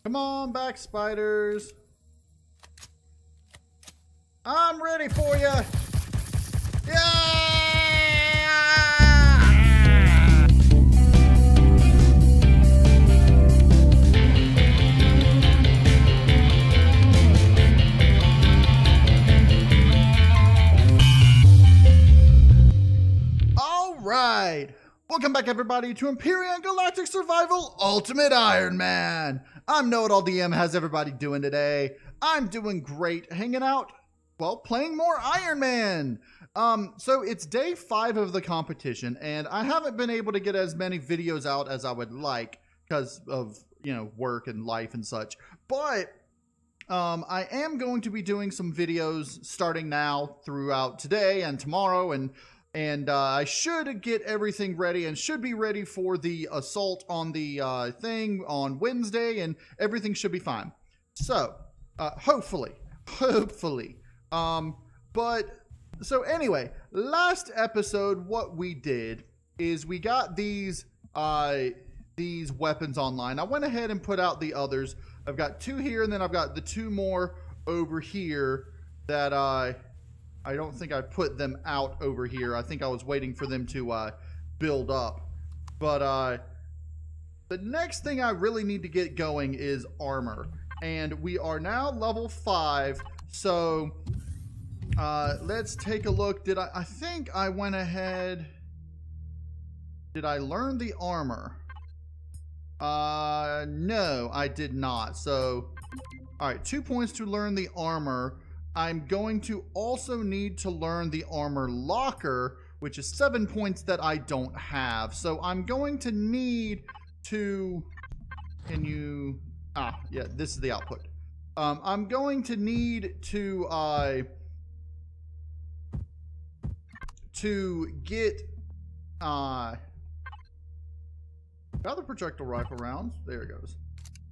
Come on back, spiders. I'm ready for you. Yeah! All right. Welcome back, everybody, to Empyrion Galactic Survival Ultimate Ironman. I'm KnowItAllDM. How's everybody doing today? I'm doing great, hanging out, well, playing more Ironman. So it's day 5 of the competition, and I haven't been able to get as many videos out as I would like because of, work and life and such. But I am going to be doing some videos starting now throughout today and tomorrow, and I should get everything ready and should be ready for the assault on the thing on Wednesday, and everything should be fine. So, hopefully. So anyway, last episode, what we did is we got these weapons online. I went ahead and put out the others. I've got 2 here, and then I've got the 2 more over here that I don't think I put them out over here. I think I was waiting for them to build up. But the next thing I really need to get going is armor. And we are now level 5. So let's take a look. I think I went ahead. Did I learn the armor? No, I did not. So, all right, 2 points to learn the armor. I'm going to also need to learn the armor locker, which is 7 points that I don't have. So I'm going to need to, yeah, this is the output. I'm going to need to get, other projectile rifle rounds. There it goes.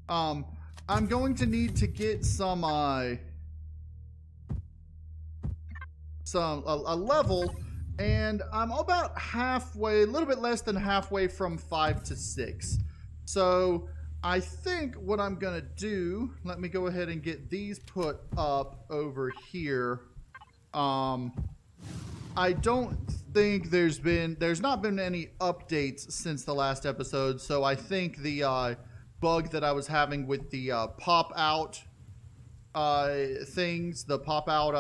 I'm going to need to get some, a level, and I'm about halfway, a little bit less than halfway from 5 to 6. So I think what I'm gonna do, let me go ahead and get these put up over here. I don't think there's not been any updates since the last episode, so I think the bug that I was having with the pop out things, the pop out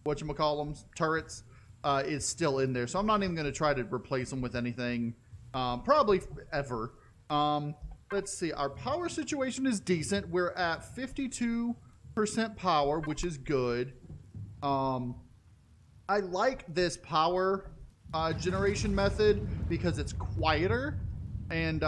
whatchamacallums, turrets, is still in there. So I'm not even going to try to replace them with anything, probably ever. Let's see. Our power situation is decent. We're at 52% power, which is good. I like this power generation method because it's quieter, and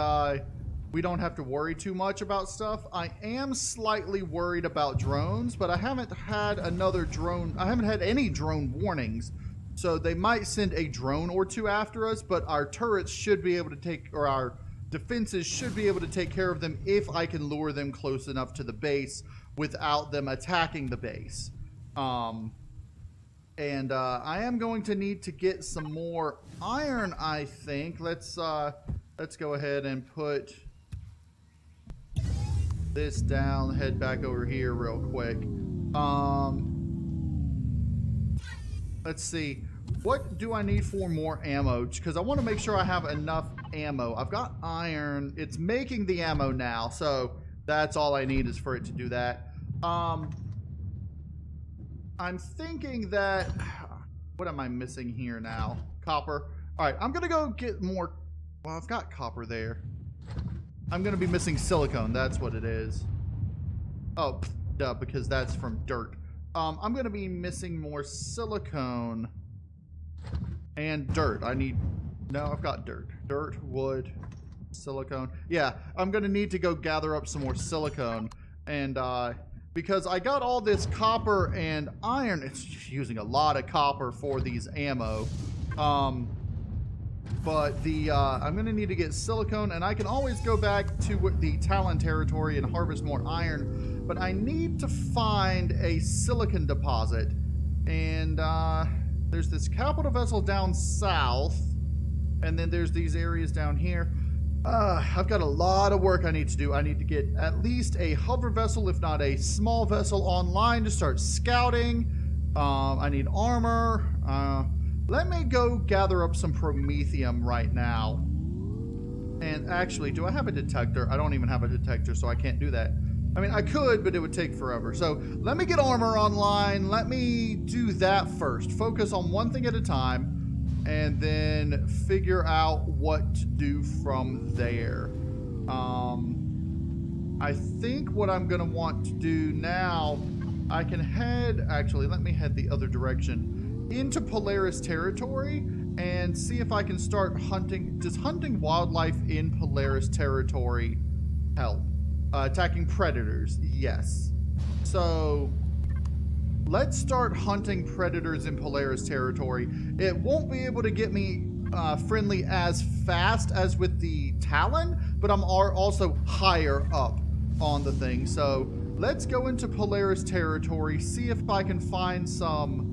we don't have to worry too much about stuff. I am slightly worried about drones, but I haven't had another drone. I haven't had any drone warnings. So they might send a drone or 2 after us, but our turrets should be able to take, or our defenses should be able to take care of them if I can lure them close enough to the base without them attacking the base. I am going to need to get some more iron, I think. Let's go ahead and put this down, head back over here real quick. Let's see, what do I need for more ammo? Because I want to make sure I have enough ammo. I've got iron. It's making the ammo now, so that's all I need is for it to do that. I'm thinking that, what am I missing here now? Copper. All right, I'm gonna go get more. Well, I've got copper there. I'm going to be missing silicone. That's what it is. Oh, duh, because that's from dirt. I'm going to be missing more silicone and dirt. No, I've got dirt. Dirt, wood, silicone. Yeah, I'm going to need to go gather up some more silicone. And because I got all this copper and iron, it's using a lot of copper for these ammo. But I'm going to need to get silicone, and I can always go back to the Talon territory and harvest more iron, but I need to find a silicon deposit. And there's this capital vessel down south, and then there's these areas down here. I've got a lot of work I need to do. I need to get at least a hover vessel, if not a small vessel, online to start scouting. I need armor. Let me go gather up some promethium right now. And actually, do I have a detector? I don't even have a detector, so I can't do that. I mean, I could, but it would take forever. So let me get armor online. Let me do that first. Focus on one thing at a time. And then figure out what to do from there. I think what I'm going to want to do now, I can head, actually, let me head the other direction, into Polaris territory and see if I can start hunting. Does hunting wildlife in Polaris territory help? Attacking predators, yes. So let's start hunting predators in Polaris territory. It won't be able to get me friendly as fast as with the Talon, but I'm also higher up on the thing. So let's go into Polaris territory, see if I can find some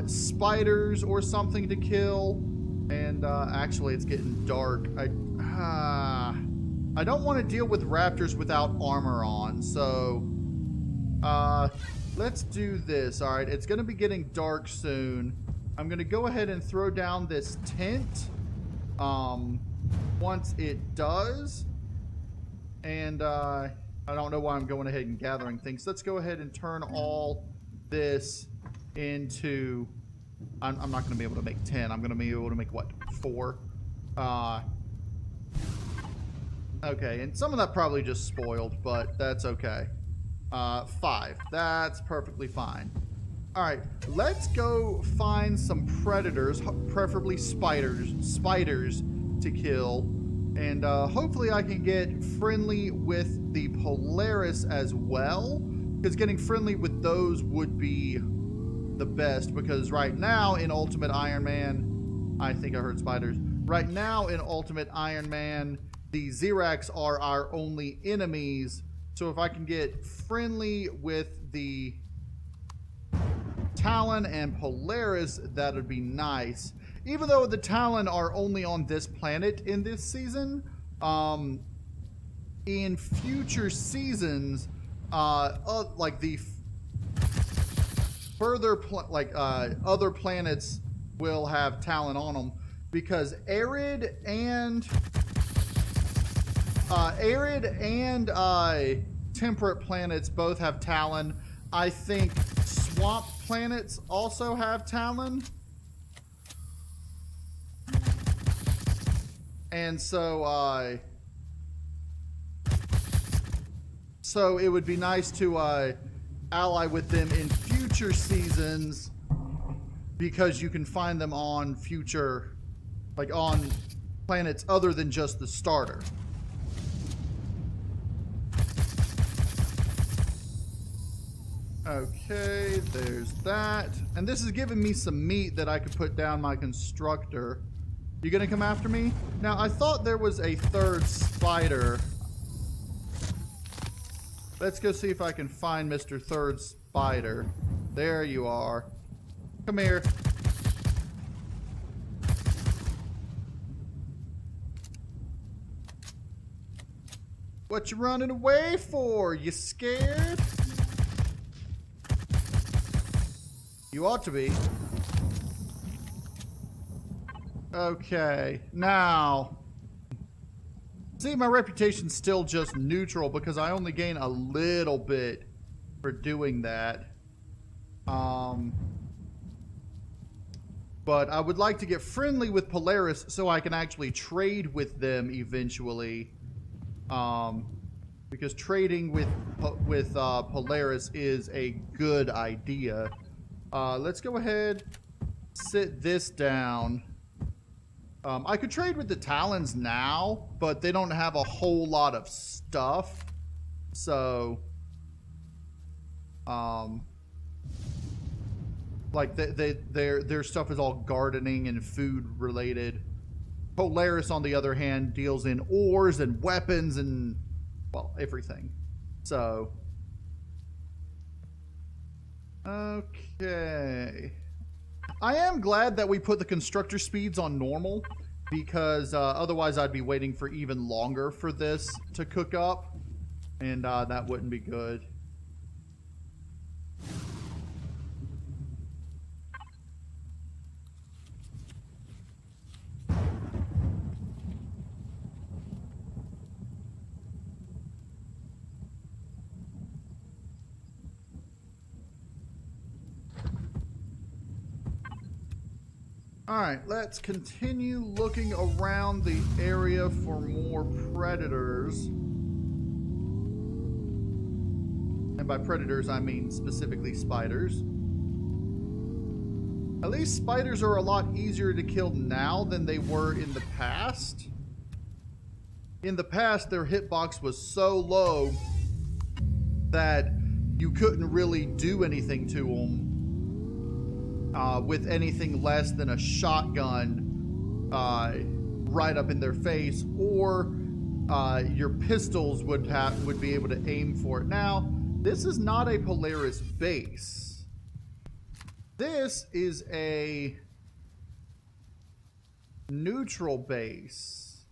spiders or something to kill. And actually, it's getting dark. I don't want to deal with raptors without armor on, so let's do this. All right, it's going to be getting dark soon. I'm going to go ahead and throw down this tent once it does. And I don't know why I'm going ahead and gathering things. Let's go ahead and turn all this into... I'm not going to be able to make 10. I'm going to be able to make, what, 4? Okay, and some of that probably just spoiled, but that's okay. 5. That's perfectly fine. All right, let's go find some predators, preferably spiders to kill. And hopefully I can get friendly with the Polaris as well, because getting friendly with those would be the best, because right now in Ultimate Iron Man, I think I heard spiders. Right now in Ultimate Iron Man, the Xerax are our only enemies. So if I can get friendly with the Talon and Polaris, that would be nice. Even though the Talon are only on this planet in this season, in future seasons, like the further, other planets will have Talon on them, because arid and temperate planets both have Talon. I think swamp planets also have Talon. And so, so it would be nice to ally with them in future seasons, because you can find them on future, like on planets other than just the starter. Okay, there's that. And this is giving me some meat that I could put down my constructor. You gonna come after me? Now, I thought there was a third spider. Let's go see if I can find Mr. Third Spider. There you are. Come here. What you running away for? You scared? You ought to be. Okay, now, see, my reputation's still just neutral because I only gain a little bit for doing that. But I would like to get friendly with Polaris so I can actually trade with them eventually. Because trading with Polaris is a good idea. Let's go ahead, sit this down. I could trade with the Talons now, but they don't have a whole lot of stuff. So, like their stuff is all gardening and food related. Polaris, on the other hand, deals in ores and weapons and, well, everything. So, okay. I am glad that we put the constructor speeds on normal, because otherwise I'd be waiting for even longer for this to cook up, and that wouldn't be good. Alright, let's continue looking around the area for more predators. And by predators, I mean specifically spiders. At least spiders are a lot easier to kill now than they were in the past. In the past, their hitbox was so low that you couldn't really do anything to them. With anything less than a shotgun right up in their face, or your pistols would be able to aim for it. Now, this is not a Polaris base. This is a neutral base.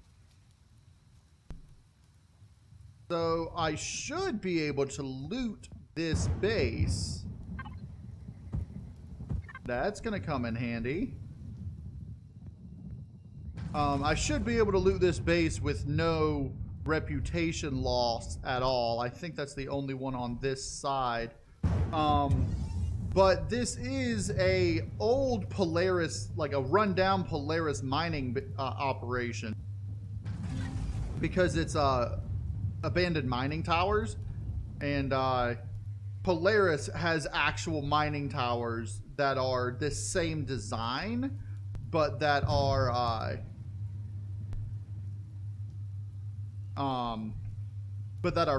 So I should be able to loot this base. That's gonna come in handy. I should be able to loot this base with no reputation loss at all. I think that's the only one on this side. But this is a old Polaris, like a rundown Polaris mining operation, because it's abandoned mining towers, and Polaris has actual mining towers that are the same design, but that are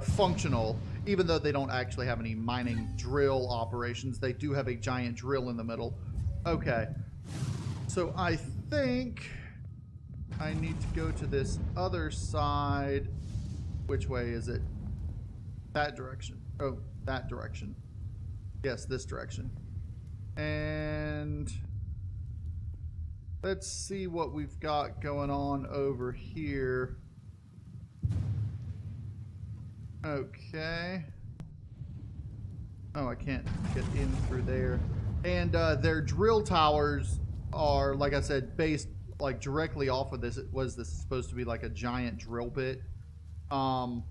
functional, even though they don't actually have any mining drill operations. They do have a giant drill in the middle. Okay, so I think I need to go to this other side. Which way is it? That direction. Oh, that direction. Yes, this direction. And let's see what we've got going on over here. Okay. Oh, I can't get in through there. And their drill towers are, like I said, based like directly off of this. Was this supposed to be like a giant drill bit? Are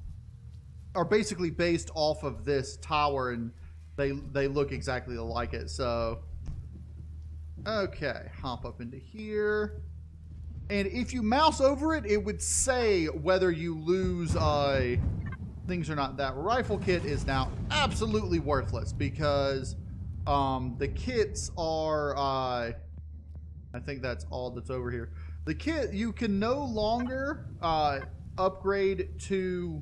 basically based off of this tower, and they look exactly like it. So okay, hop up into here, and if you mouse over it, it would say whether you lose things or not. That rifle kit is now absolutely worthless because the kits are I think that's all that's over here. The kit, you can no longer upgrade to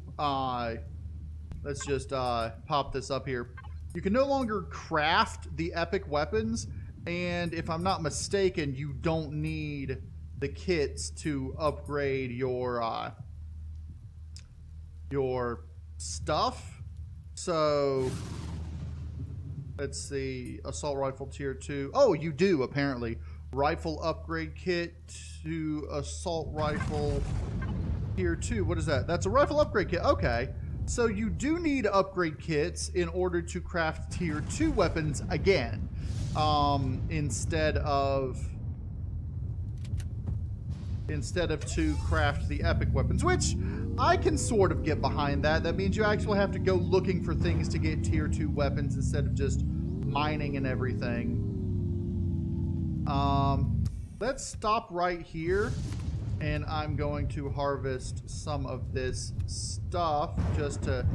let's just pop this up here. You can no longer craft the epic weapons, and if I'm not mistaken, you don't need the kits to upgrade your stuff. So let's see, assault rifle tier 2. Oh, you do apparently. Rifle upgrade kit to assault rifle tier 2. What is that? That's a rifle upgrade kit. Okay. So you do need upgrade kits in order to craft tier 2 weapons again, instead of to craft the epic weapons, which I can sort of get behind that. That means you actually have to go looking for things to get tier 2 weapons instead of just mining and everything. Let's stop right here, and I'm going to harvest some of this stuff just to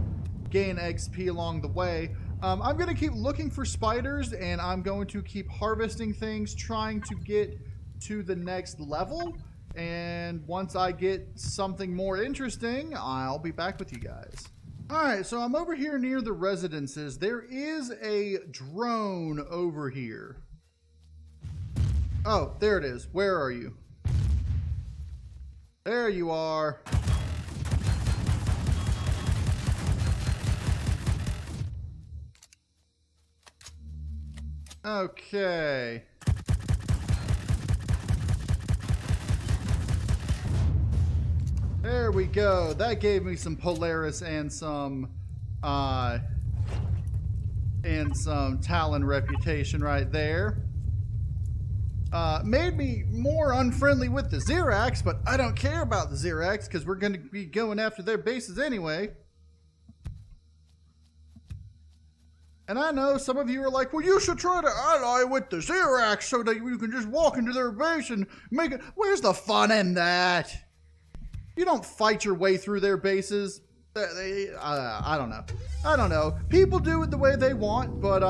gain XP along the way. I'm going to keep looking for spiders, and I'm going to keep harvesting things, trying to get to the next level. And once I get something more interesting, I'll be back with you guys. Alright, so I'm over here near the residences. There is a drone over here. Oh, there it is. Where are you? There you are. Okay. There we go. That gave me some Polaris and some Talon reputation right there. Made me more unfriendly with the Xerax, but I don't care about the Xerax because we're going to be going after their bases anyway. And I know some of you are like, well, you should try to ally with the Xerax so that you can just walk into their base and make it. Where's the fun in that? You don't fight your way through their bases. I don't know. I don't know. People do it the way they want, but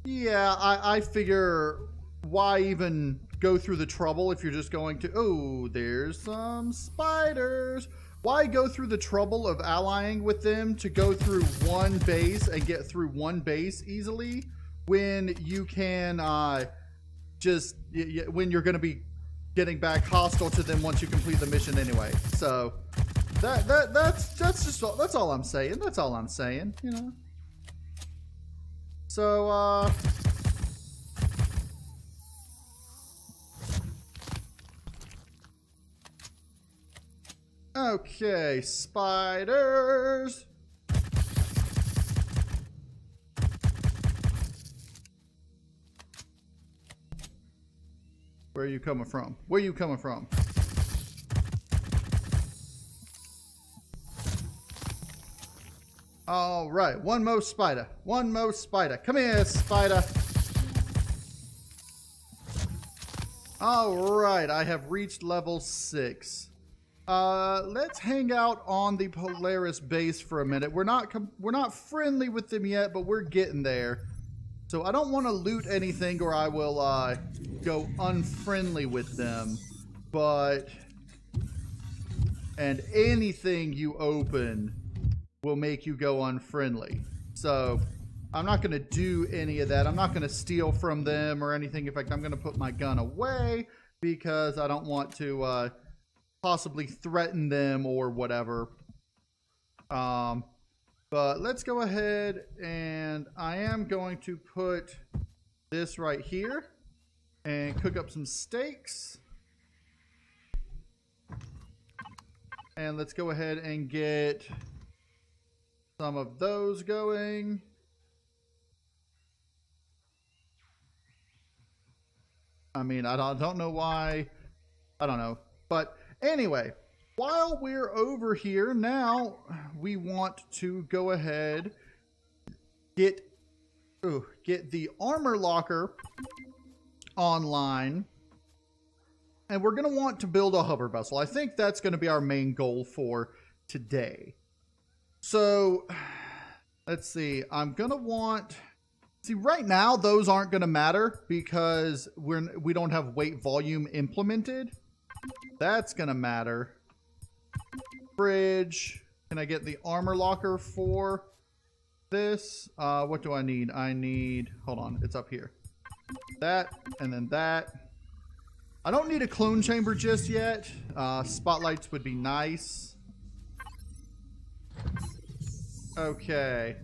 yeah, I figure why even go through the trouble if you're just going to, oh, there's some spiders. Why go through the trouble of allying with them to go through one base and get through one base easily when you can when you're going to be getting back hostile to them once you complete the mission anyway. So that's all I'm saying. That's all I'm saying, you know. So okay, spiders. Where are you coming from? Where are you coming from? All right, one more spider. One more spider. Come here, spider. All right, I have reached level 6. Let's hang out on the Polaris base for a minute. We're not friendly with them yet, but we're getting there. So I don't want to loot anything or I will go unfriendly with them. And anything you open will make you go unfriendly. So I'm not going to do any of that. I'm not going to steal from them or anything. In fact, I'm going to put my gun away because I don't want to possibly threaten them or whatever. But let's go ahead and I am going to put this right here and cook up some steaks. And let's go ahead and get some of those going. I mean, I don't know why. I don't know. But anyway, while we're over here now, we want to go ahead get the armor locker online. And we're going to want to build a hover vessel. I think that's going to be our main goal for today. So, let's see. I'm going to want... See, right now, those aren't going to matter because we don't have weight volume implemented. That's going to matter. Fridge. Can I get the armor locker for this? What do I need? I need... Hold on. It's up here. That, and then that. I don't need a clone chamber just yet. Spotlights would be nice. Okay.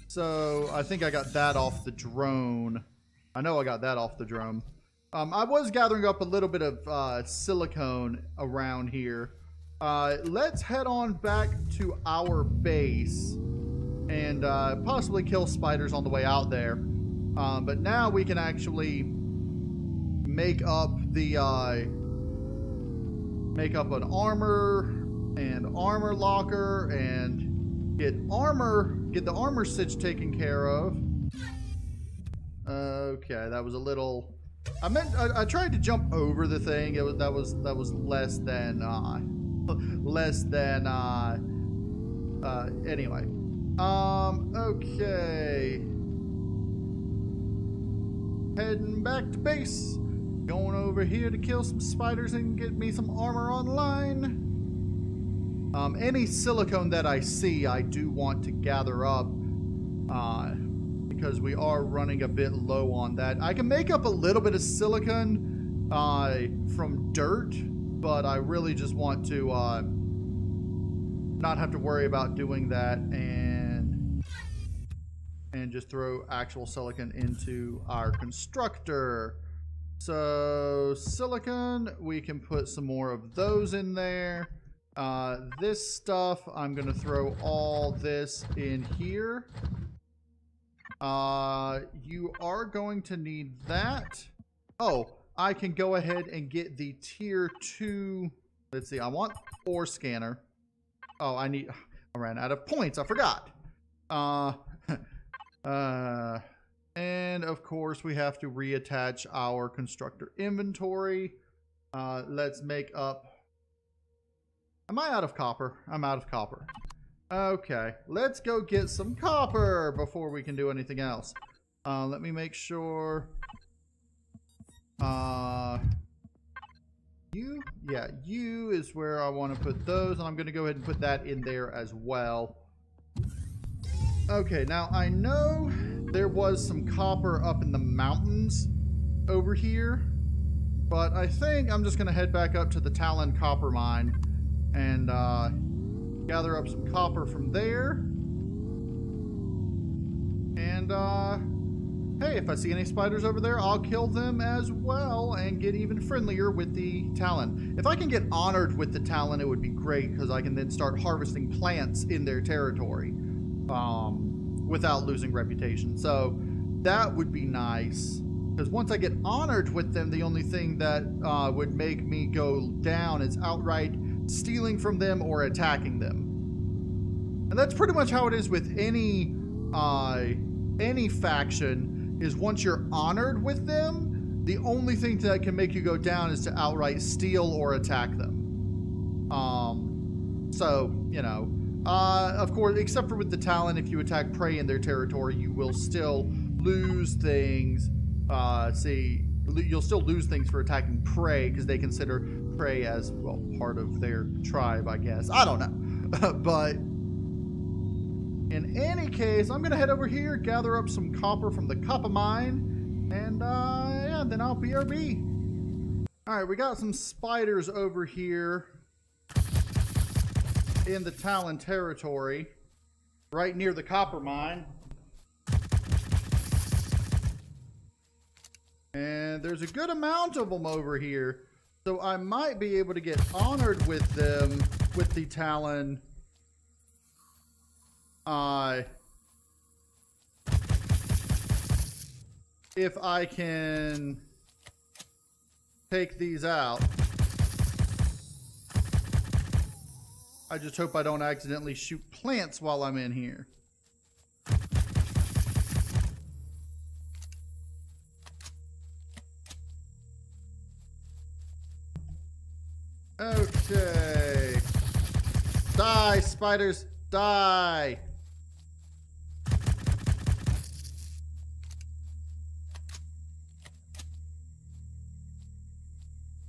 So, I think I got that off the drone. I know I got that off the drone. I was gathering up a little bit of silicone around here. Let's head on back to our base and possibly kill spiders on the way out there. But now we can actually make up an armor and armor locker and get the armor stitch taken care of. Okay, that was a little. I tried to jump over the thing. That was less than anyway. Okay. Heading back to base. Going over here to kill some spiders and get me some armor online. Any silicone that I see, I do want to gather up because we are running a bit low on that. I can make up a little bit of silicone from dirt, but I really just want to not have to worry about doing that and just throw actual silicone into our constructor. So silicon, we can put some more of those in there. This stuff, I'm going to throw all this in here. You are going to need that. Oh, I can go ahead and get the tier 2. Let's see, I want ore scanner. Oh, I ran out of points. I forgot. And of course, we have to reattach our constructor inventory. Let's make up. Am I out of copper? I'm out of copper. Okay, let's go get some copper before we can do anything else. Let me make sure. You is where I want to put those, and I'm going to go ahead and put that in there as well. Okay, now I know there was some copper up in the mountains over here, but I think I'm just going to head back up to the Talon copper mine and gather up some copper from there. And hey, if I see any spiders over there, I'll kill them as well and get even friendlier with the Talon. If I can get honored with the Talon, it would be great, because I can then start harvesting plants in their territory without losing reputation. So that would be nice, because once I get honored with them, the only thing that would make me go down is outright stealing from them or attacking them. And that's pretty much how it is with any faction, is once you're honored with them, the only thing that can make you go down is to outright steal or attack them. So, you know, of course, except for with the Talon, if you attack prey in their territory, you will still lose things. You'll still lose things for attacking prey, because they consider prey as, well, part of their tribe, I guess. I don't know. But in any case, I'm going to head over here, gather up some copper from the copper mine, and yeah, then I'll BRB. Alright, we got some spiders over here in the Talon territory, right near the copper mine. And there's a good amount of them over here, so I might be able to get honored with them, with the Talon. If I can take these out. I just hope I don't accidentally shoot plants while I'm in here. Okay. Die, spiders, die.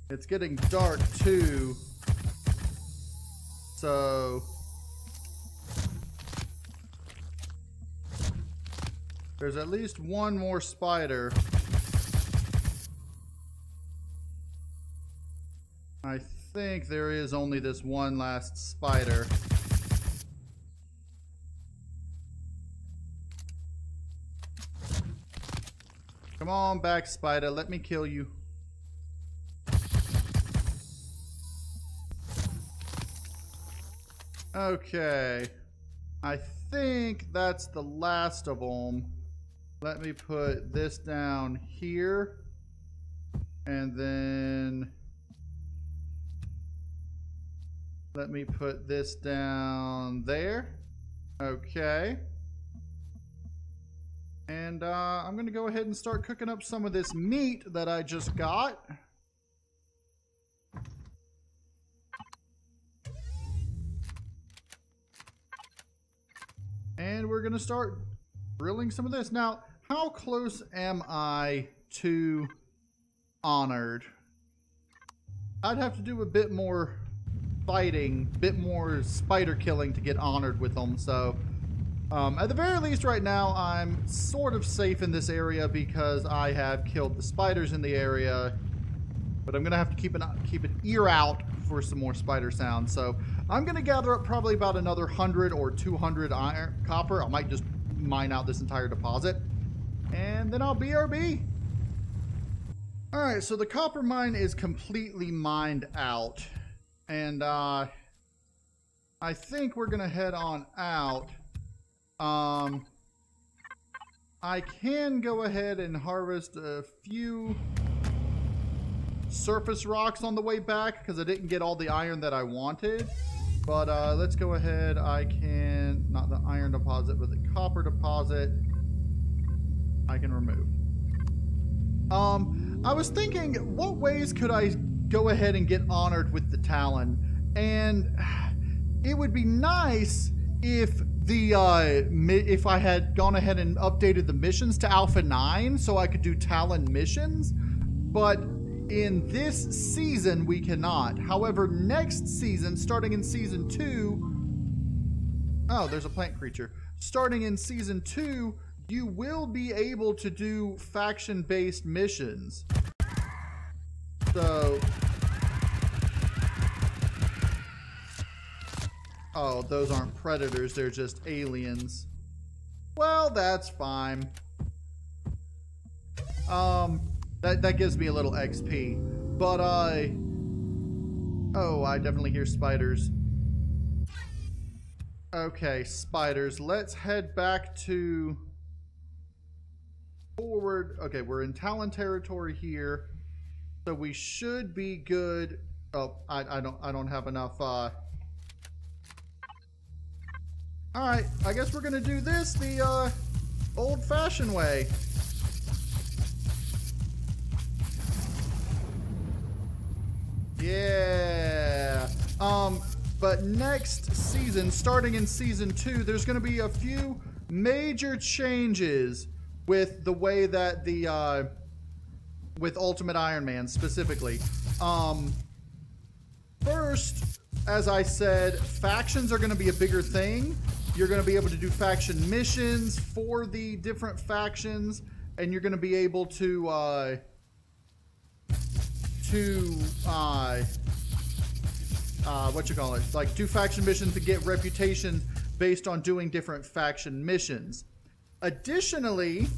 It's getting dark too. So there's at least one more spider. I think there is only this one last spider. Come on back, spider. Let me kill you. Okay. I think that's the last of them. Let me put this down here. And then let me put this down there. Okay. And I'm going to go ahead and start cooking up some of this meat that I just got. And we're going to start grilling some of this. Now, how close am I to honored? I'd have to do a bit more fighting, a bit more spider killing to get honored with them. So, at the very least right now, I'm sort of safe in this area because I have killed the spiders in the area. But I'm going to have to keep an ear out for some more spider sounds. So I'm going to gather up probably about another 100 or 200 copper. I might just mine out this entire deposit. And then I'll BRB. All right, so the copper mine is completely mined out. And I think we're going to head on out. I can go ahead and harvest a few surface rocks on the way back because I didn't get all the iron that I wanted. But let's go ahead. I can, not the iron deposit, but the copper deposit I can remove. I was thinking, what ways could I go ahead and get honored with the Talon? And it would be nice if the if I had gone ahead and updated the missions to Alpha 9 so I could do Talon missions, but in this season we cannot. However, next season, starting in season 2, oh, there's a plant creature. Starting in season 2, you will be able to do faction-based missions. So, oh, those aren't predators, they're just aliens. Well, that's fine. That gives me a little XP. But oh, I definitely hear spiders. Okay, spiders. Let's head back to forward. Okay, we're in Talon territory here. So we should be good. Oh, I don't have enough Alright, I guess we're gonna do this the old-fashioned way. Yeah. But next season, starting in season 2, there's gonna be a few major changes with the way that the with Ultimate Iron Man specifically. First, as I said, factions are gonna be a bigger thing. You're going to be able to do faction missions for the different factions, and you're going to be able to what you call it? Like do faction missions to get reputation based on doing different faction missions. Additionally,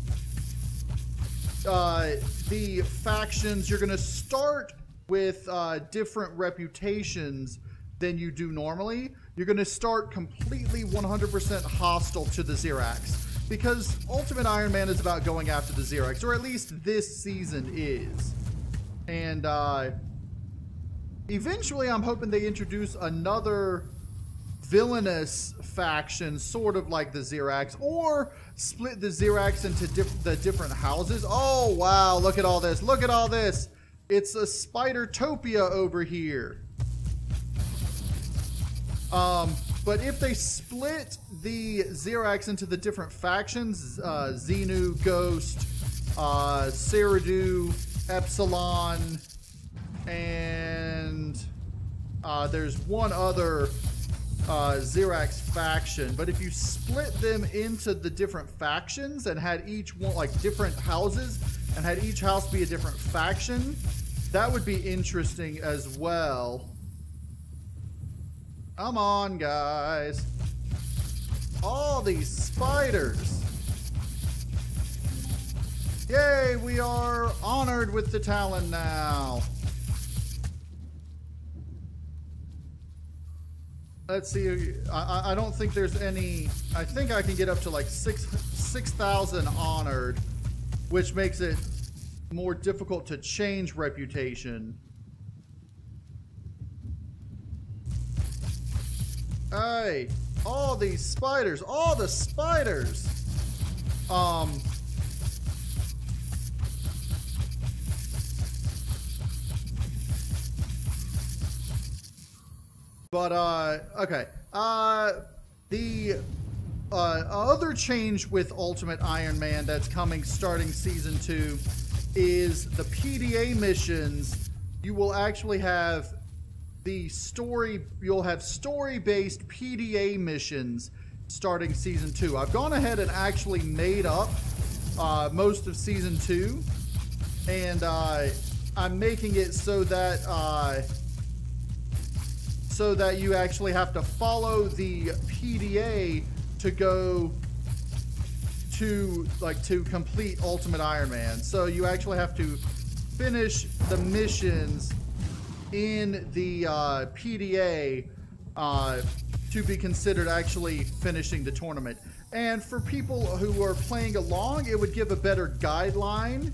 the factions, you're going to start with different reputations than you do normally. You're going to start completely 100% hostile to the Xerax, because Ultimate Iron Man is about going after the Xerax, or at least this season is. And eventually I'm hoping they introduce another villainous faction, sort of like the Xerax, or split the Xerax into the different houses. Oh wow, look at all this, look at all this. It's a Spider-topia over here. But if they split the Xerax into the different factions, Xenu, Ghost, Ceridu, Epsilon, and there's one other Xerax faction. But if you split them into the different factions and had each one, like different houses, and had each house be a different faction, that would be interesting as well. Come on, guys. All these spiders. Yay, we are honored with the Talon now. Let's see. I don't think there's any. I think I can get up to like 6,000 honored, which makes it more difficult to change reputation. Hey, all these spiders, all the spiders. But okay. The other change with Ultimate Iron Man that's coming starting season 2 is the PDA missions. You will actually have the story, you'll have story-based PDA missions starting season 2. I've gone ahead and actually made up most of season 2, and I'm making it so that you actually have to follow the PDA to go to complete Ultimate Iron Man. So you actually have to finish the missions in the PDA to be considered actually finishing the tournament. And for people who are playing along, it would give a better guideline.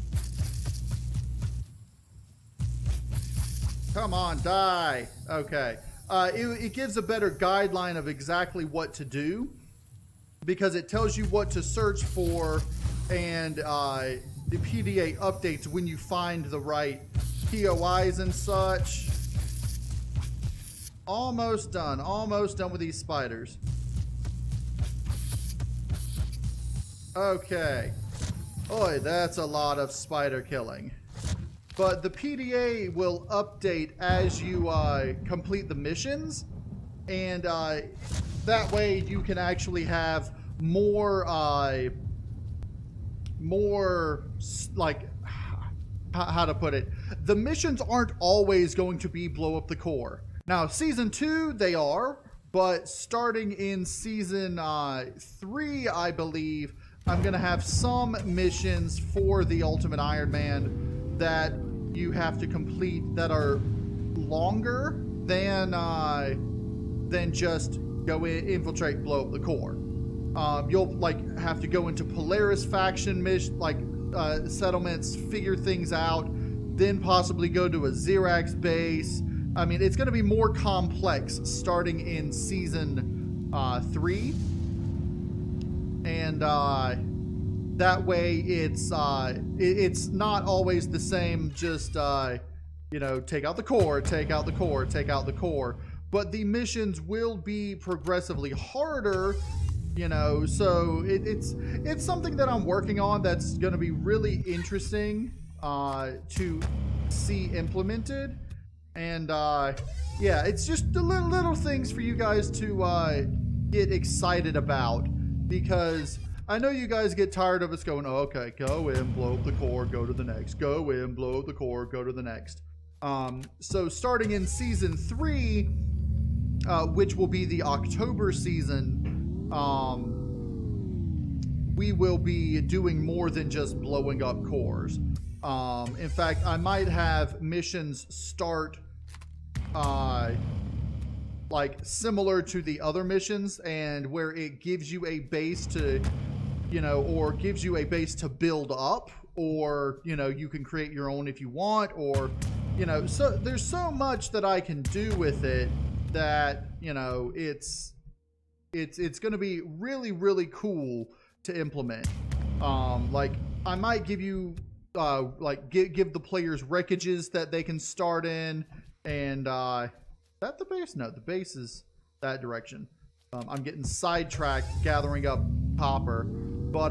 Come on, die. Okay. It gives a better guideline of exactly what to do, because it tells you what to search for, and the PDA updates when you find the right POIs and such. Almost done with these spiders. Okay. Oi, that's a lot of spider killing. But the PDA will update as you complete the missions, and that way you can actually have more, like, how to put it. The missions aren't always going to be blow up the core. Now, Season 2, they are, but starting in Season 3, I believe, I'm going to have some missions for the Ultimate Iron Man that you have to complete that are longer than just go in, infiltrate, blow up the core. You'll like have to go into Polaris faction settlements, figure things out, then possibly go to a Xerax base. I mean, it's going to be more complex starting in Season 3, and that way it's not always the same, just you know, take out the core, take out the core, take out the core, but the missions will be progressively harder, you know. So it's something that I'm working on that's going to be really interesting to see implemented. And yeah, it's just the little things for you guys to get excited about, because I know you guys get tired of us going, oh, okay, go in, blow up the core, go to the next. Go in, blow up the core, go to the next. So starting in Season 3, which will be the October season, we will be doing more than just blowing up cores. In fact, I might have missions start like similar to the other missions, and where it gives you a base to, you know, or gives you a base to build up, or, you know, you can create your own if you want, or, you know, so there's so much that I can do with it that, you know, it's going to be really, really cool to implement. Like, I might give you like give the players wreckages that they can start in, and that the base? No, the base is that direction. I'm getting sidetracked gathering up copper, but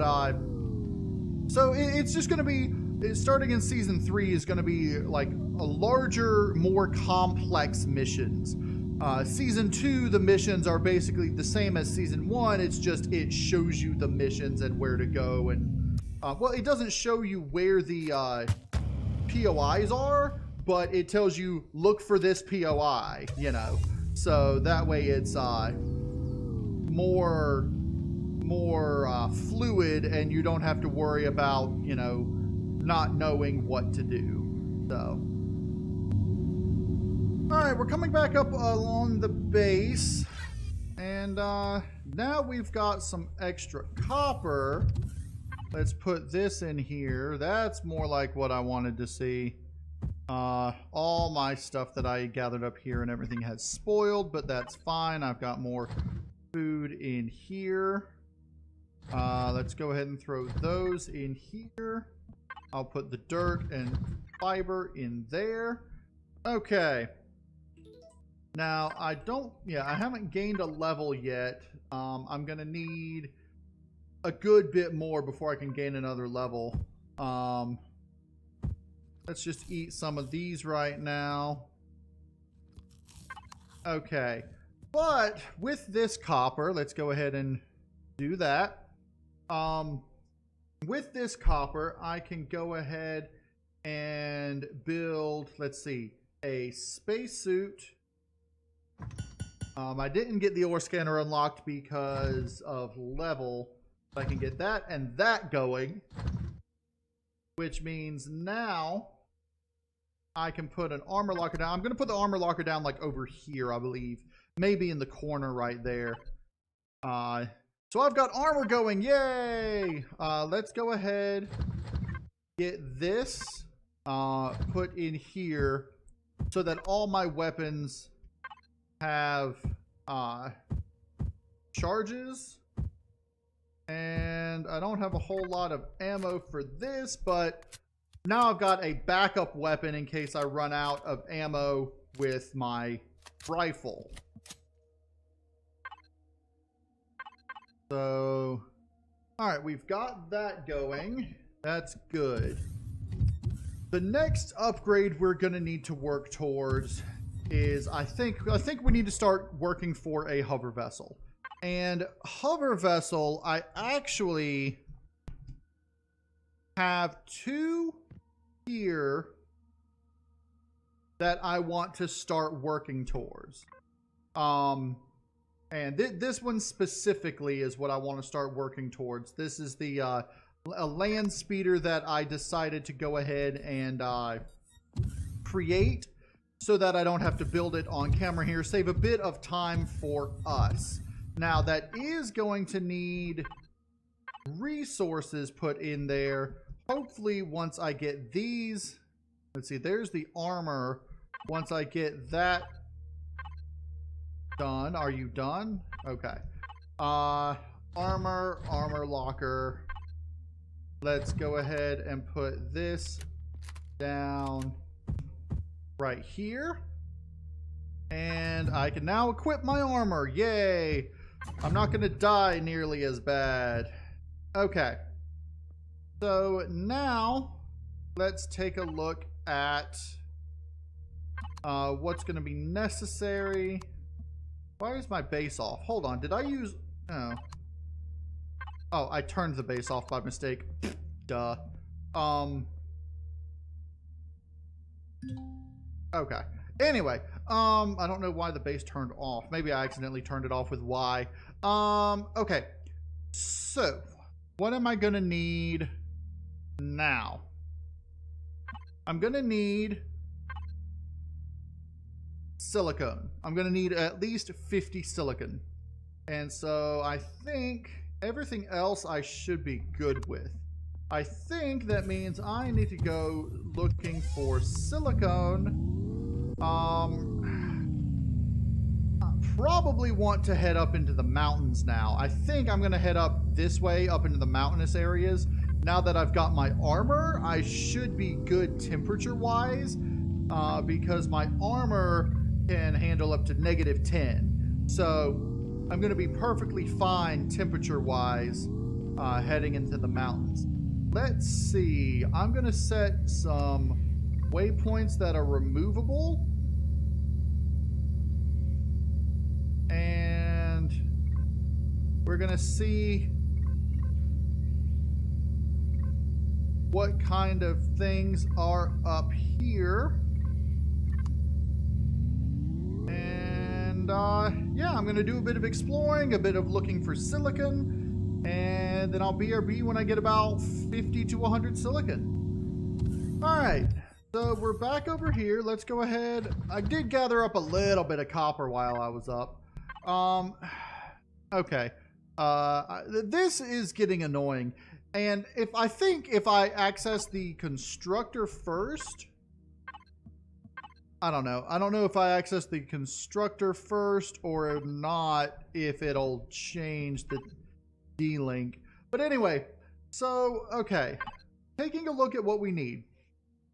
so it's just going to be, starting in Season 3 is going to be like a larger, more complex missions. Season 2, the missions are basically the same as Season 1. It's just, it shows you the missions and where to go, and well, it doesn't show you where the POIs are, but it tells you, look for this POI, you know. So that way it's more fluid, and you don't have to worry about, you know, not knowing what to do. So, all right, we're coming back up along the base, and now we've got some extra copper. Let's put this in here. That's more like what I wanted to see. All my stuff that I gathered up here and everything has spoiled, but that's fine. I've got more food in here. Let's go ahead and throw those in here. I'll put the dirt and fiber in there. Okay. Now, I haven't gained a level yet. I'm gonna need a good bit more before I can gain another level. Let's just eat some of these right now. Okay. But with this copper, let's go ahead and do that. With this copper, I can go ahead and build, let's see, a spacesuit. I didn't get the ore scanner unlocked because of level. I can get that and that going, which means now I can put an armor locker down. I'm going to put the armor locker down like over here, I believe. Maybe in the corner right there. So I've got armor going. Yay! Let's go ahead. Get this put in here so that all my weapons have charges. And I don't have a whole lot of ammo for this, but now I've got a backup weapon in case I run out of ammo with my rifle. So, alright, we've got that going. That's good. The next upgrade we're going to need to work towards is, I think we need to start working for a hover vessel. And hover vessel, I actually have 2 here that I want to start working towards. And this one specifically is what I want to start working towards. This is the a land speeder that I decided to go ahead and create so that I don't have to build it on camera here. Save a bit of time for us. Now, that is going to need resources put in there. Hopefully, once I get these... Let's see, there's the armor. Once I get that done. Are you done? Okay. Armor locker. Let's go ahead and put this down right here. And I can now equip my armor. Yay! I'm not going to die nearly as bad. Okay. So now let's take a look at what's going to be necessary. Why is my base off? Hold on. Did I use... Oh. Oh, I turned the base off by mistake. Duh. Okay. Anyway, I don't know why the base turned off. Maybe I accidentally turned it off with Y. Okay. So, what am I gonna need now? I'm gonna need silicone. I'm gonna need at least 50 silicone. And so I think everything else I should be good with. I think that means I need to go looking for silicone. Probably want to head up into the mountains now. I think I'm gonna head up this way, up into the mountainous areas. Now that I've got my armor, I should be good temperature-wise, because my armor can handle up to -10. So I'm gonna be perfectly fine temperature-wise heading into the mountains. Let's see. I'm gonna set some waypoints that are removable. And we're gonna see what kind of things are up here. And yeah, I'm gonna do a bit of exploring, a bit of looking for silicon, and then I'll BRB when I get about 50 to 100 silicon. All right. So we're back over here. Let's go ahead. I did gather up a little bit of copper while I was up. Okay. This is getting annoying. And I think if I access the constructor first, I don't know. I don't know if I access the constructor first or not, if it'll change the D-Link. But anyway, so, okay. Taking a look at what we need.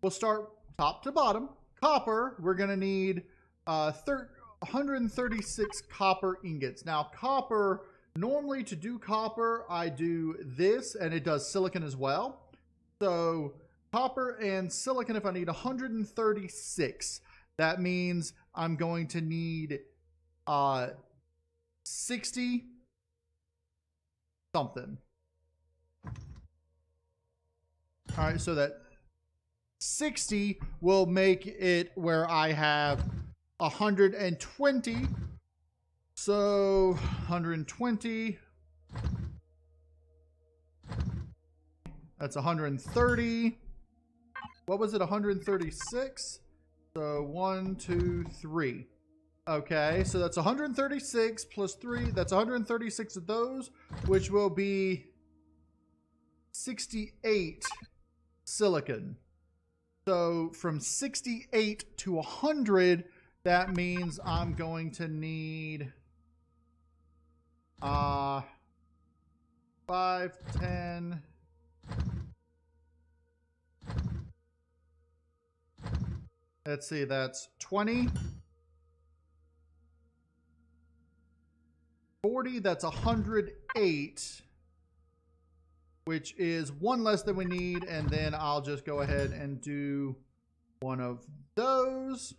We'll start top to bottom. Copper, we're going to need 136 copper ingots. Now, copper, normally to do copper, I do this, and it does silicon as well. So, copper and silicon, if I need 136, that means I'm going to need 60 something. All right, so that 60 will make it where I have 120. So 120. That's 130. What was it? 136? So 1, 2, 3. Okay, so that's 136 plus 3. That's 136 of those, which will be 68 silicon. So from 68 to 100, that means I'm going to need 5, 10. Let's see, that's 20. 40, that's 108, which is one less than we need, and then I'll just go ahead and do one of those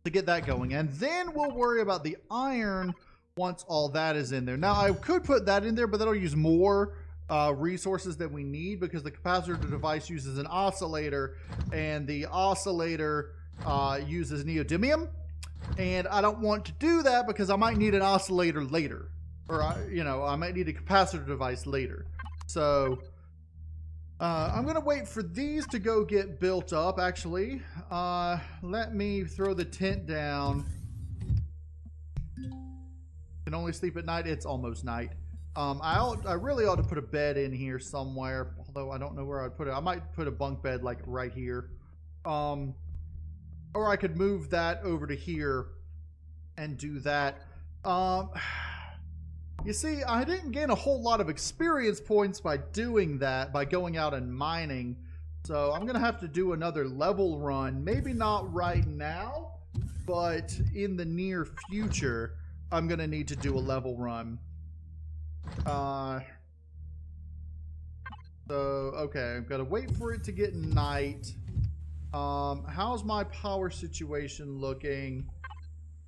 to get that going. And then we'll worry about the iron once all that is in there. Now, I could put that in there, but that'll use more resources that we need because the capacitor device uses an oscillator, and the oscillator uses neodymium. And I don't want to do that because I might need an oscillator later, or I might need a capacitor device later. So I'm gonna wait for these to go get built up. Actually, let me throw the tent down. Can only sleep at night. It's almost night. I really ought to put a bed in here somewhere, although I don't know where I'd put it. I might put a bunk bed like right here. Or I could move that over to here and do that. You see, I didn't gain a whole lot of experience points by doing that, by going out and mining. So I'm going to have to do another level run. Maybe not right now, but in the near future, I'm going to need to do a level run. Okay, I've got to wait for it to get night. How's my power situation looking?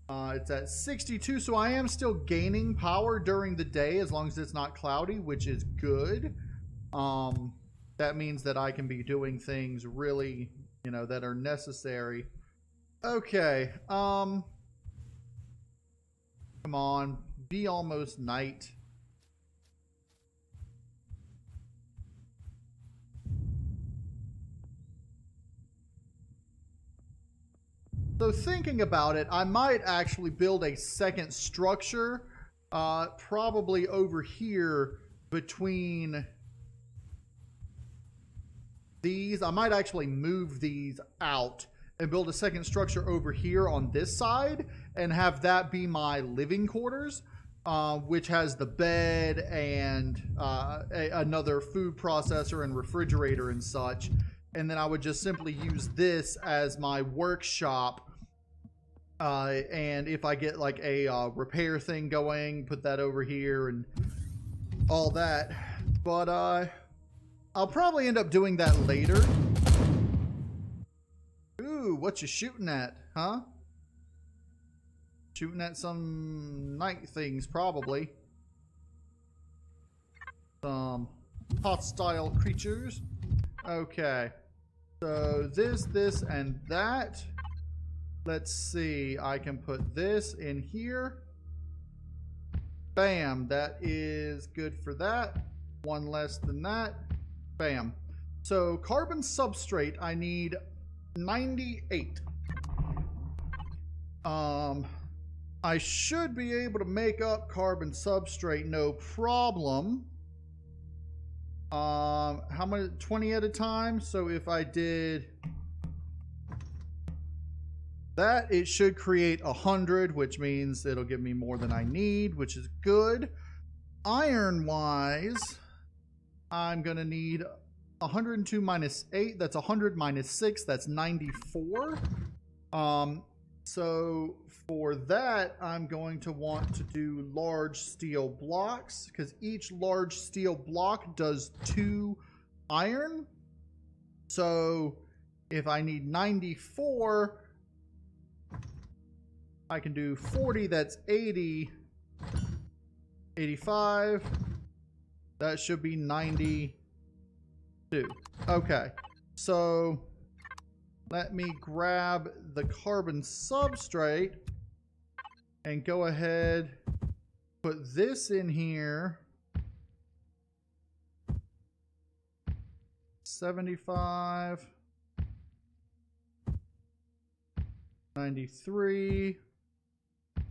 It's at 62, so I am still gaining power during the day as long as it's not cloudy, which is good. That means that I can be doing things really, that are necessary. Okay, come on, be almost night. So thinking about it, I might actually build a second structure, probably over here between these. I might actually move these out and build a second structure over here on this side and have that be my living quarters, which has the bed and another food processor and refrigerator and such. And then I would just simply use this as my workshop. And if I get like a repair thing going, put that over here and all that. But I'll probably end up doing that later. Ooh, what you shooting at, huh? Shooting at some night things, probably. Some hostile creatures. Okay. So this, and that. Let's see. I can put this in here. Bam. That is good for that. One less than that. Bam. So carbon substrate, I need 98. I should be able to make up carbon substrate, no problem. How many? 20 at a time. So if I did that, it should create 100, which means it'll give me more than I need, which is good. Iron wise, I'm gonna need 102 minus 8. That's 100 minus 6. That's 94. So for that, I'm going to want to do large steel blocks because each large steel block does 2 iron. So if I need 94, I can do 40. That's 80. 85. That should be 92. Okay. So let me grab the carbon substrate and go ahead, put this in here. 75. 93,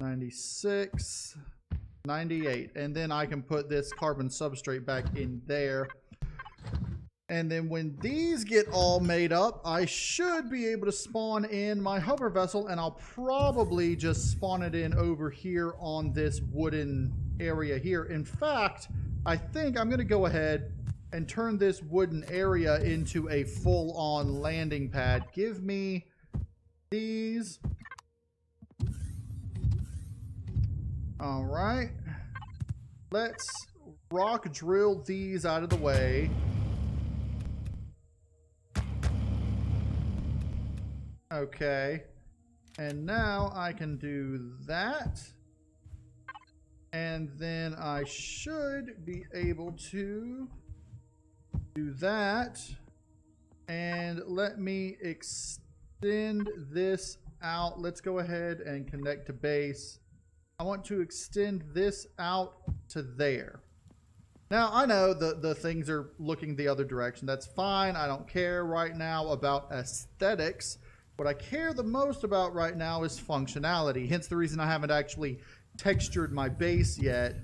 96, 98. And then I can put this carbon substrate back in there. And then when these get all made up, I should be able to spawn in my hover vessel, and I'll probably just spawn it in over here on this wooden area here. In fact, I think I'm going to go ahead and turn this wooden area into a full-on landing pad. Give me these. All right. Let's rock drill these out of the way. Okay, and now I can do that, and then I should be able to do that, and let me extend this out. Let's go ahead and connect to base. I want to extend this out to there. Now, I know the things are looking the other direction. That's fine. I don't care right now about aesthetics. What I care the most about right now is functionality, hence the reason I haven't actually textured my base yet.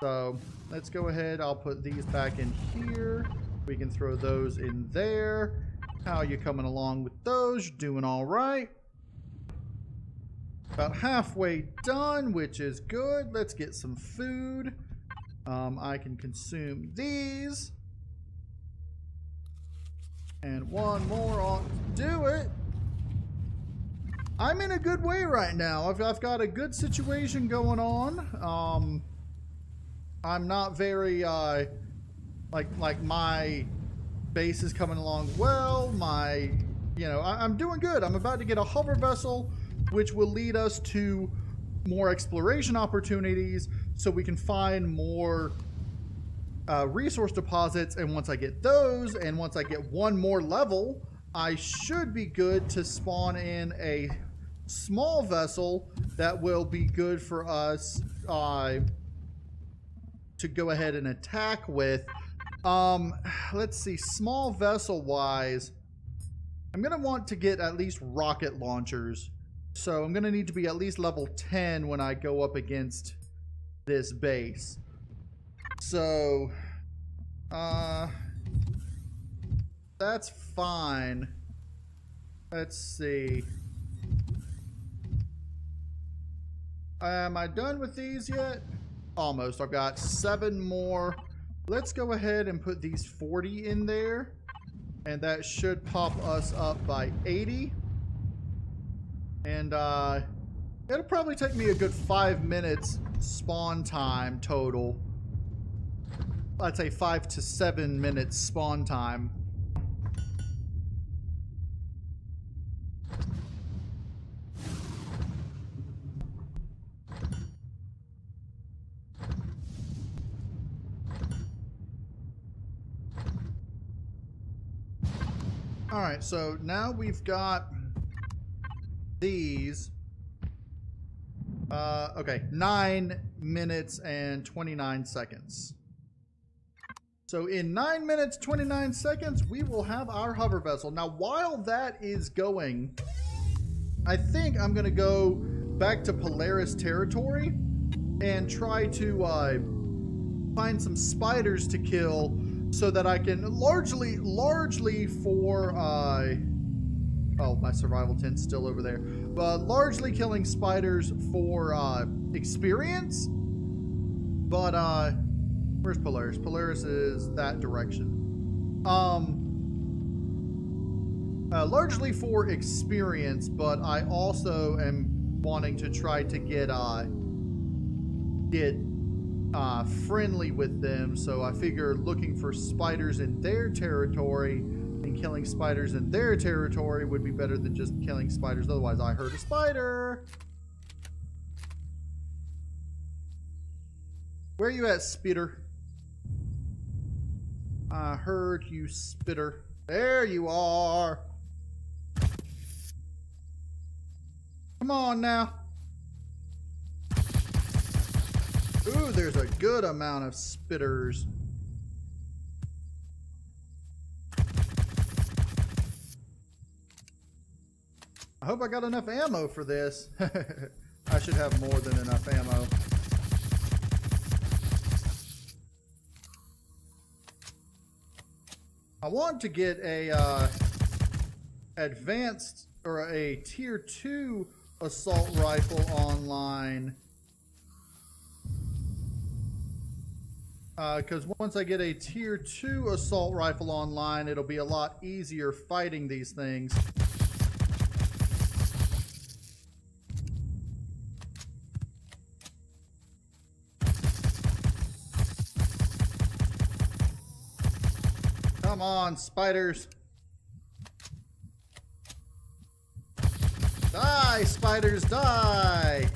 So let's go ahead. I'll put these back in here. We can throw those in there. How are you coming along with those? You're doing all right. About halfway done, which is good. Let's get some food. I can consume these. And one more on do it. I'm in a good way right now. I've got a good situation going on. I'm not very like my base is coming along well. I'm doing good. I'm about to get a hover vessel, which will lead us to more exploration opportunities, so we can find more resource deposits. And once I get those, and once I get one more level, I should be good to spawn in a small vessel that will be good for us to go ahead and attack with. Let's see, small vessel wise, I'm gonna want to get at least rocket launchers, so I'm gonna need to be at least level 10 when I go up against this base. So that's fine. Let's see. Am I done with these yet? Almost. I've got 7 more. Let's go ahead and put these 40 in there, and that should pop us up by 80. And it'll probably take me a good 5 minutes spawn time total. I'd say 5 to 7 minutes spawn time. All right, so now we've got these. Okay, 9 minutes and 29 seconds. So in 9 minutes, 29 seconds, we will have our hover vessel. Now, while that is going, I think I'm gonna go back to Polaris territory and try to find some spiders to kill, so that I can largely for oh, my survival tent's still over there, but largely killing spiders for experience. But where's Polaris? Polaris is that direction. Largely for experience, but I also am wanting to try to get friendly with them, so I figure looking for spiders in their territory and killing spiders in their territory would be better than just killing spiders. Otherwise, I heard a spider. Where you at, spitter? I heard you, spitter. There you are. Come on now. Ooh, there's a good amount of spitters. I hope I got enough ammo for this. I should have more than enough ammo. I want to get a advanced or a tier 2 assault rifle online. Because once I get a tier 2 assault rifle online, it'll be a lot easier fighting these things. Come on, spiders. Die, spiders, die!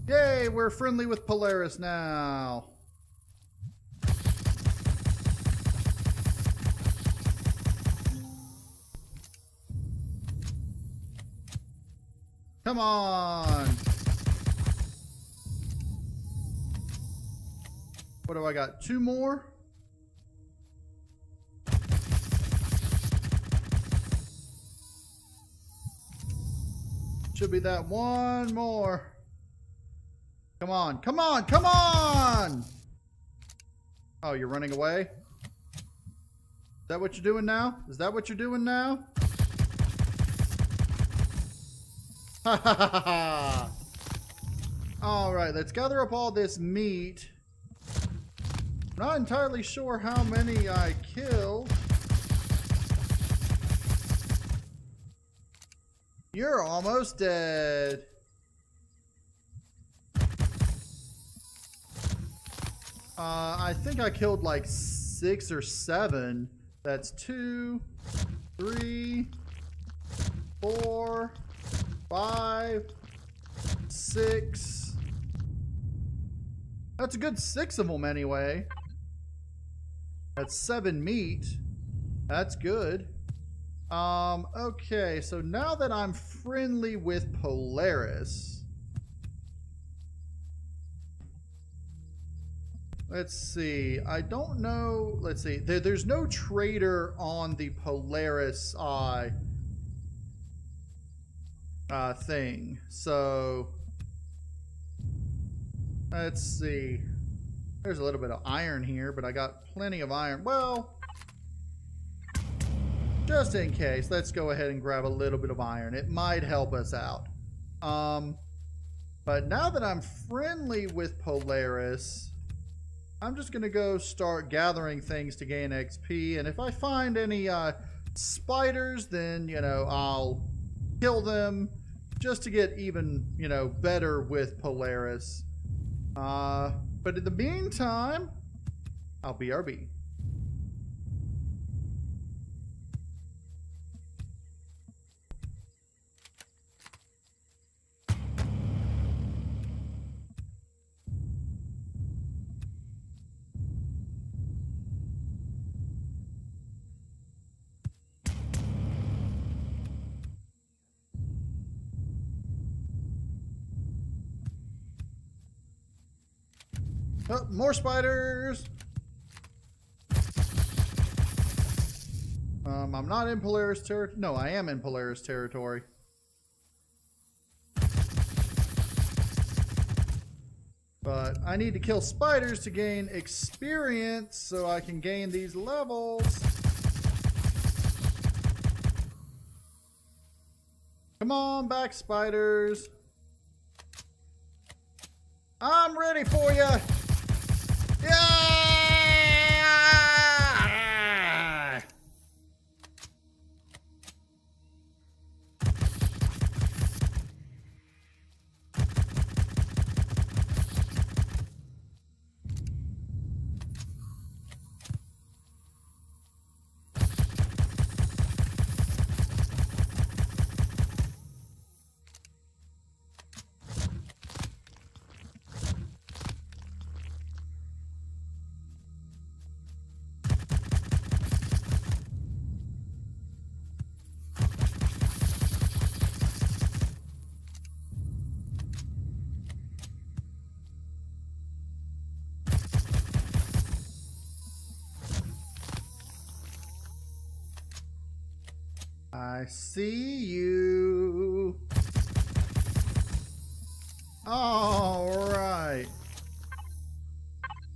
Yay, we're friendly with Polaris now. Come on. What do I got? 2 more? Should be that 1 more. Come on, come on, come on! Oh, you're running away? Is that what you're doing now? Is that what you're doing now? Ha ha ha ha! Alright, let's gather up all this meat. Not entirely sure how many I killed. You're almost dead. I think I killed like 6 or 7. That's 2, 3, 4, 5, 6. That's a good 6 of them anyway. That's 7 meat. That's good. Okay, so now that I'm friendly with Polaris, let's see. I don't know. Let's see. There's no trader on the Polaris thing. So let's see. There's a little bit of iron here, but I got plenty of iron. Well, just in case, let's go ahead and grab a little bit of iron. It might help us out. But now that I'm friendly with Polaris, I'm just going to go start gathering things to gain XP. And if I find any spiders, then, you know, I'll kill them just to get even, you know, better with Polaris. But in the meantime, I'll BRB. Oh, more spiders! I'm not in Polaris territory. No, I am in Polaris territory. But I need to kill spiders to gain experience so I can gain these levels. Come on back, spiders. I'm ready for you. Yeah! I see you. All right.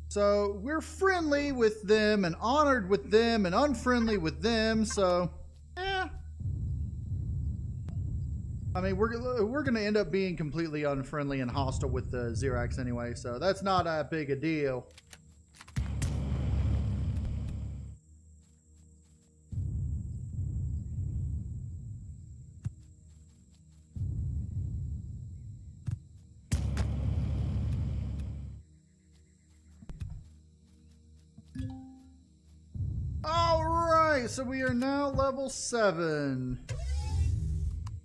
So we're friendly with them and honored with them and unfriendly with them. So, yeah. I mean, we're going to end up being completely unfriendly and hostile with the Xerax anyway. So that's not that big a deal. Alright, so we are now level 7.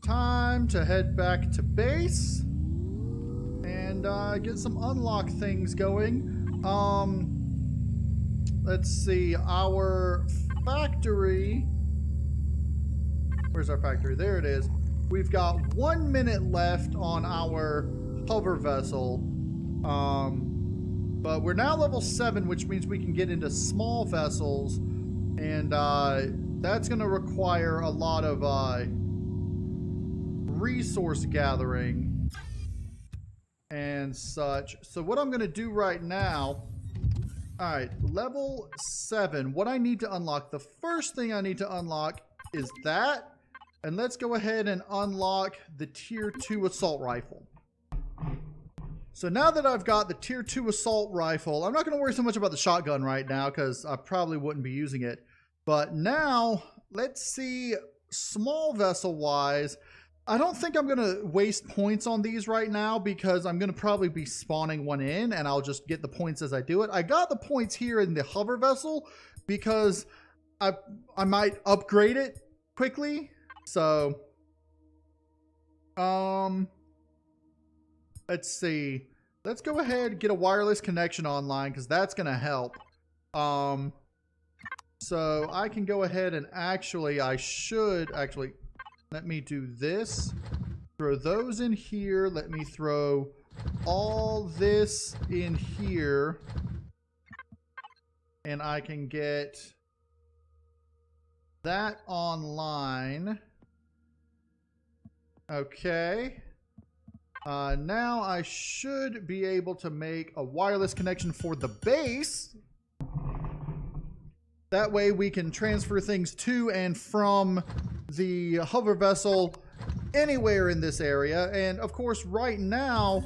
Time to head back to base and get some unlock things going. Let's see, our factory. Where's our factory? There it is. We've got 1 minute left on our hover vessel. But we're now level 7, which means we can get into small vessels. And that's going to require a lot of resource gathering and such. So what I'm going to do right now, all right, level 7, what I need to unlock, the first thing I need to unlock is that. And let's go ahead and unlock the tier 2 assault rifle. So now that I've got the tier 2 assault rifle, I'm not going to worry so much about the shotgun right now because I probably wouldn't be using it. But now, let's see, small vessel wise, I don't think I'm going to waste points on these right now because I'm going to probably be spawning one in and I'll just get the points as I do it. I got the points here in the hover vessel because I might upgrade it quickly. So, let's see. Let's go ahead and get a wireless connection online because that's going to help. So I can go ahead and I should actually, let me do this. Throw those in here. Let me throw all this in here. And I can get that online. Okay. Now I should be able to make a wireless connection for the base. That way we can transfer things to and from the hover vessel anywhere in this area. And of course, right now,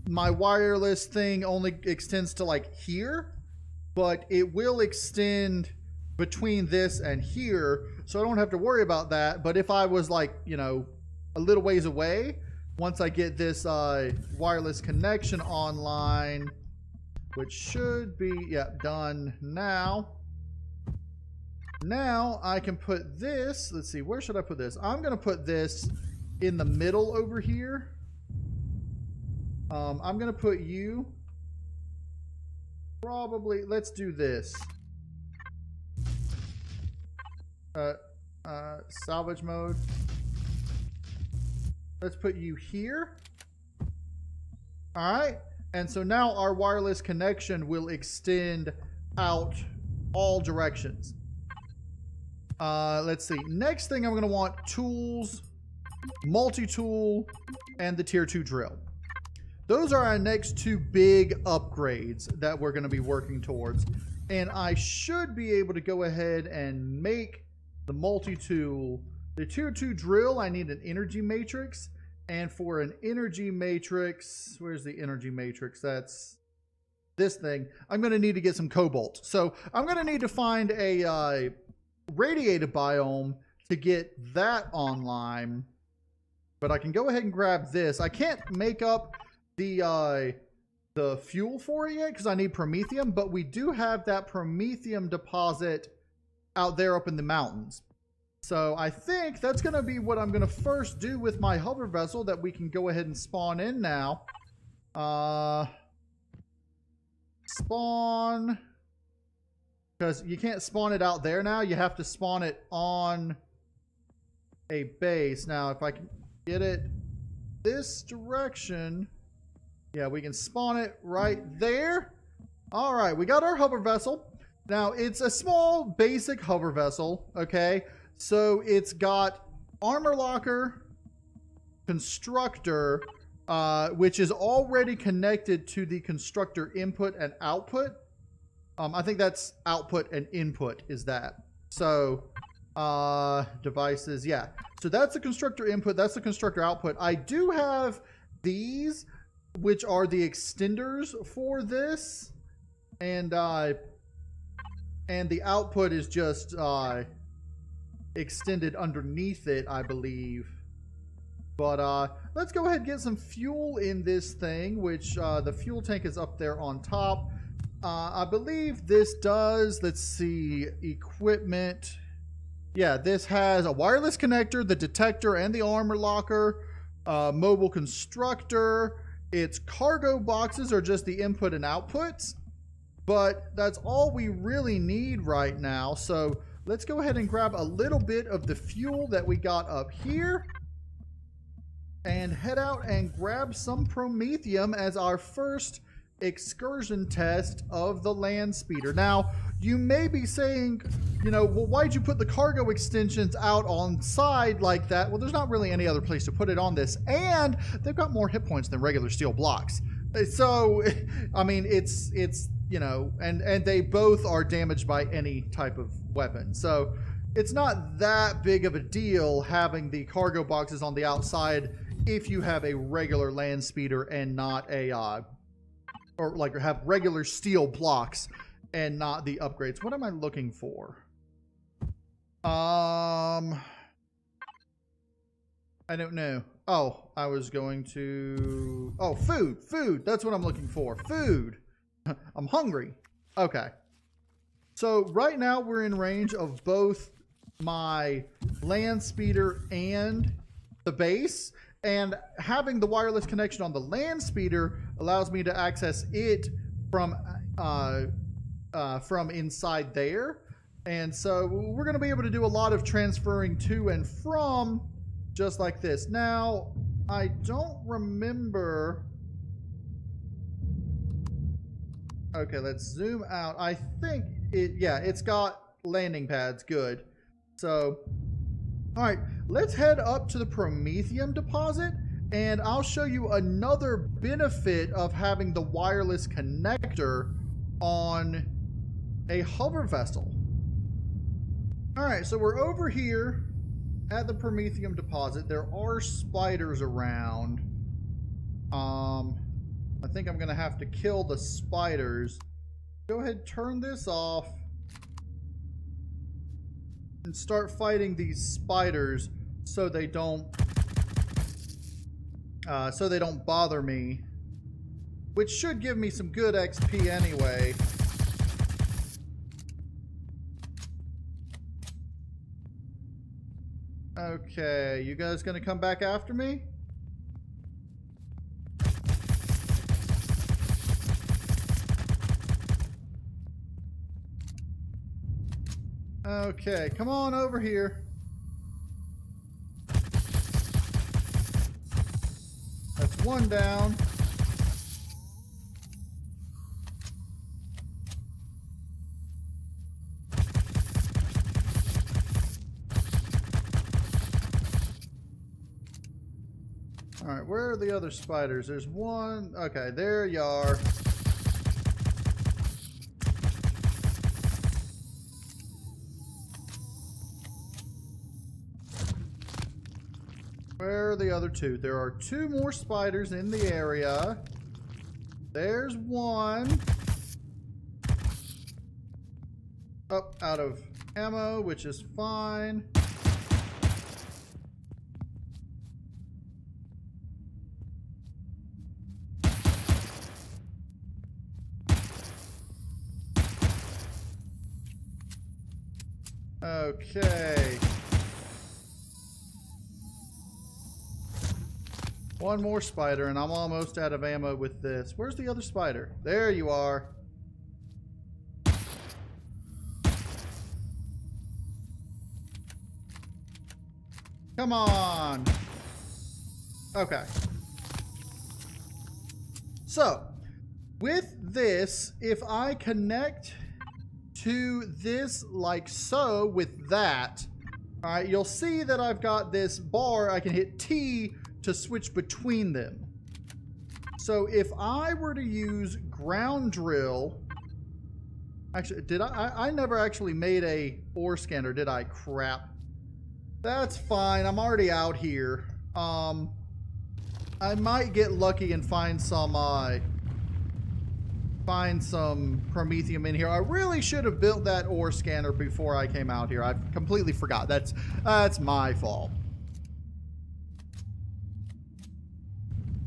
my wireless thing only extends to like here, but it will extend between this and here. So I don't have to worry about that. But if I was like, you know, a little ways away, once I get this wireless connection online, which should be, yeah, done now. Now I can put this, let's see, where should I put this? I'm going to put this in the middle over here. I'm going to put you, probably, let's do this. Salvage mode. Let's put you here. All right. And so now our wireless connection will extend out all directions. Let's see. Next thing I'm going to want tools, multi-tool, and the tier 2 drill. Those are our next 2 big upgrades that we're going to be working towards. And I should be able to go ahead and make the multi-tool. The tier 2 drill, I need an energy matrix. And for an energy matrix, where's the energy matrix? That's this thing. I'm going to need to get some cobalt. So I'm going to need to find a radiated biome to get that online. But I can go ahead and grab this. I can't make up the fuel for it yet because I need promethium. But we do have that promethium deposit out there up in the mountains. So I think that's going to be what I'm going to first do with my hover vessel that we can go ahead and spawn in now. Spawn. Because you can't spawn it out there now. You have to spawn it on a base. Now, if I can get it this direction. Yeah, we can spawn it right there. All right, we got our hover vessel. Now, it's a small, basic hover vessel, okay? So it's got armor locker, constructor, which is already connected to the constructor input and output. I think that's output and input is that. So devices, yeah. So that's the constructor input, that's the constructor output. I do have these, which are the extenders for this, and the output is just extended underneath it, I believe. But let's go ahead and get some fuel in this thing, which the fuel tank is up there on top. I believe this does, let's see, equipment. Yeah, this has a wireless connector, the detector, and the armor locker, mobile constructor. Its cargo boxes are just the input and outputs, but that's all we really need right now. So let's go ahead and grab a little bit of the fuel that we got up here and head out and grab some promethium as our first excursion test of the land speeder. Now, you may be saying, you know, well, why'd you put the cargo extensions out on side like that? Well, there's not really any other place to put it on this, and they've got more hit points than regular steel blocks. So, I mean, it's you know, and they both are damaged by any type of weapon. So it's not that big of a deal having the cargo boxes on the outside if you have a regular land speeder and not a or like have regular steel blocks and not the upgrades. What am I looking for? I don't know. Oh, I was going to... Oh, food. Food. That's what I'm looking for. Food. I'm hungry. Okay. So right now we're in range of both my land speeder and the base. And having the wireless connection on the land speeder allows me to access it from inside there. And so we're going to be able to do a lot of transferring to and from just like this. Now, I don't remember. Okay, let's zoom out. I think it, yeah, it's got landing pads. Good. So, all right, let's head up to the promethium deposit, and I'll show you another benefit of having the wireless connector on a hover vessel. All right, so we're over here at the promethium deposit. There are spiders around. I think I'm gonna have to kill the spiders. Go ahead, turn this off and start fighting these spiders so they don't bother me, which should give me some good XP anyway. Okay, you guys gonna come back after me? Okay, come on over here. That's one down. All right, where are the other spiders? There's one. Okay, there you are. Where are the other two? There are two more spiders in the area. There's one. Oh, out of ammo, which is fine. Okay. One more spider, and I'm almost out of ammo with this. Where's the other spider? There you are. Come on. Okay. So, with this, if I connect to this like so with that, All right, you'll see that I've got this bar. I can hit T to switch between them. So if I were to use ground drill, actually, did I never actually made a ore scanner, did I? Crap. That's fine. I'm already out here. I might get lucky and find some promethium in here. I really should have built that ore scanner before I came out here. I completely forgot. That's my fault.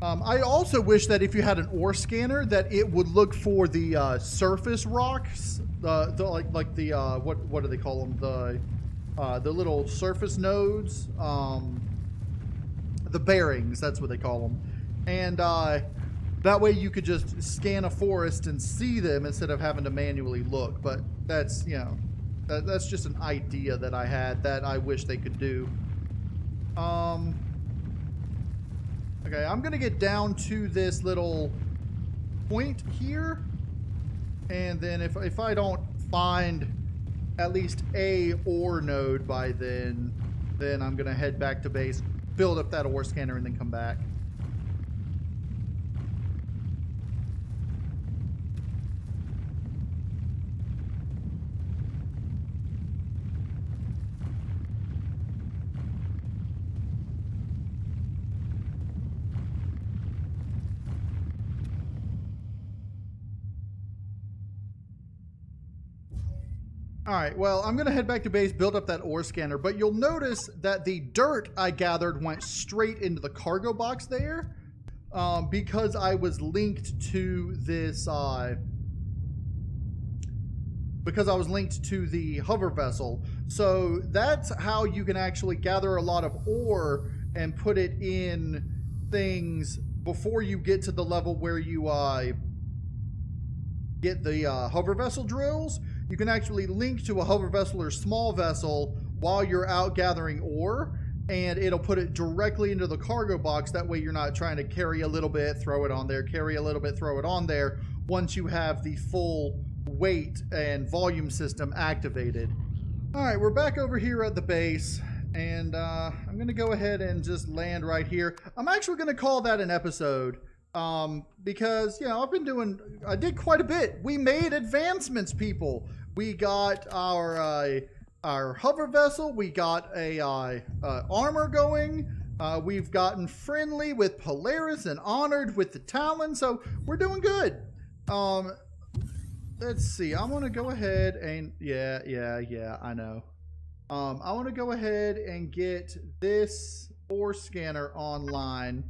I also wish that if you had an ore scanner, that it would look for the surface rocks, what do they call them? The little surface nodes, the bearings. That's what they call them, and that way you could just scan a forest and see them instead of having to manually look. But that's, you know, that's just an idea that I had that I wish they could do. Okay, I'm gonna get down to this little point here, and then if I don't find at least a ore node by then I'm gonna head back to base, build up that ore scanner, and then come back. All right, well, I'm going to head back to base, build up that ore scanner, but you'll notice that the dirt I gathered went straight into the cargo box there because I was linked to this, because I was linked to the hover vessel. So that's how you can actually gather a lot of ore and put it in things before you get to the level where you get the hover vessel drills. You can actually link to a hover vessel or small vessel while you're out gathering ore, and it'll put it directly into the cargo box. That way you're not trying to carry a little bit, throw it on there, carry a little bit, throw it on there, once you have the full weight and volume system activated. All right, we're back over here at the base, and I'm gonna go ahead and just land right here. I'm actually gonna call that an episode. Because, you know, I did quite a bit. We made advancements, people. We got our hover vessel. We got a armor going. We've gotten friendly with Polaris and honored with the Talon. So we're doing good. Let's see. I want to go ahead and yeah, I know. I want to go ahead and get this ore scanner online.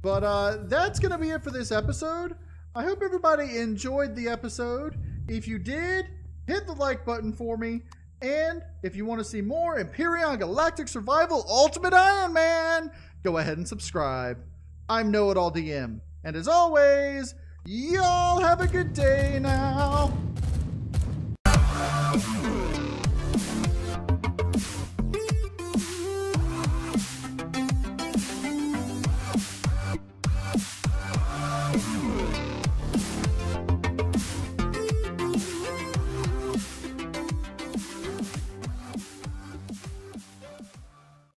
But that's going to be it for this episode. I hope everybody enjoyed the episode. If you did, hit the like button for me. And if you want to see more Empyrion Galactic Survival Ultimate Iron Man, go ahead and subscribe. I'm KnowItAllDM. And as always, y'all have a good day now.